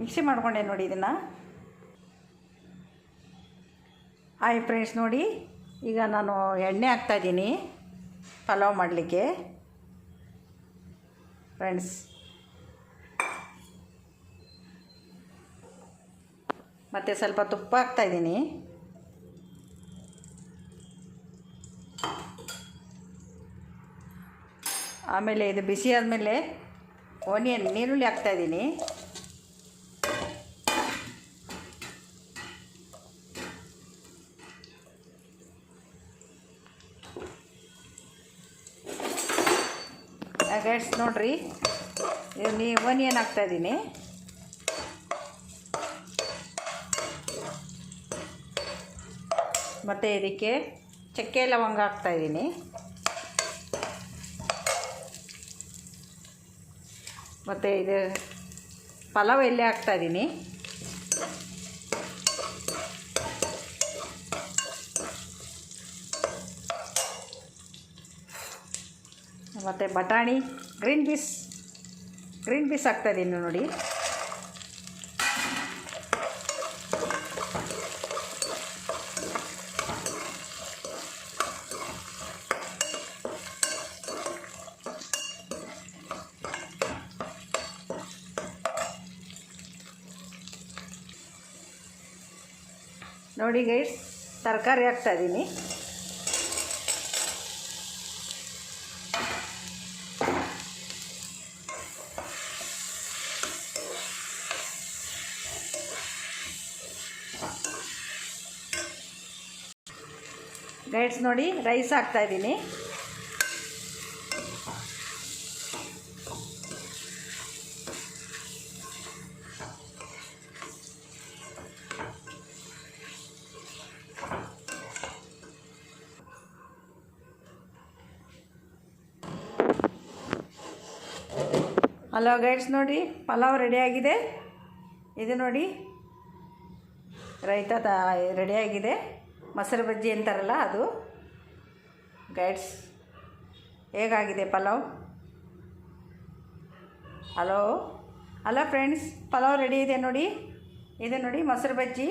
Mixie ಮಾಡ್ಕೊಂಡೆ ನೋಡಿ ಇದನ್ನು. ಹಾಯ್ ಫ್ರೆಂಡ್ಸ್, ನೋಡಿ ಈಗ ನಾನು ಎಣ್ಣೆ ಹಾಕ್ತಾಯಿದ್ದೀನಿ ಪಲಾವ್ ಮಾಡಲಿಕ್ಕೆ ಫ್ರೆಂಡ್ಸ್. ಮತ್ತು ಸ್ವಲ್ಪ ತುಪ್ಪ ಹಾಕ್ತಾಯಿದ್ದೀನಿ. ಆಮೇಲೆ ಇದು ಬಿಸಿ ಆದಮೇಲೆ ನೀರುಳ್ಳಿ ಹಾಕ್ತಾಯಿದ್ದೀನಿ. ಗೈಡ್ಸ್ ನೋಡಿರಿ, ಆನಿಯನ್ ಹಾಕ್ತಾಯಿದ್ದೀನಿ. ಮತ್ತು ಇದಕ್ಕೆ ಚಕ್ಕೆ ಲವಂಗ ಹಾಕ್ತಾಯಿದ್ದೀನಿ. ಮತ್ತು ಇದು ಪಲಾವ್ ಎಲೆ ಹಾಕ್ತಾಯಿದ್ದೀನಿ. ಮತ್ತು ಬಟಾಣಿ ಗ್ರೀನ್ ಪೀಸ್ ಹಾಕ್ತಾಯಿದ್ದೀನಿ ನೋಡಿ. ನೋಡಿ ಗೈಸ್, ತರಕಾರಿ ಹಾಕ್ತಾಯಿದ್ದೀನಿ. ಗೈಡ್ಸ್ ನೋಡಿ, ರೈಸ್ ಹಾಕ್ತಾಯಿದ್ದೀನಿ. ಹಲೋ ಗೈಡ್ಸ್, ನೋಡಿ ಪಲಾವ್ ರೆಡಿಯಾಗಿದೆ. ಇದು ನೋಡಿ ರೈತ ರೆಡಿಯಾಗಿದೆ. ಮೊಸರು ಬಜ್ಜಿ ಅಂತಾರಲ್ಲ ಅದು. ಗೈಡ್ಸ್, ಹೇಗಾಗಿದೆ pulao? Hello friends, pulao ready ಇದೆ ನೋಡಿ. ಇದು ನೋಡಿ ಮೊಸರು ಬಜ್ಜಿ.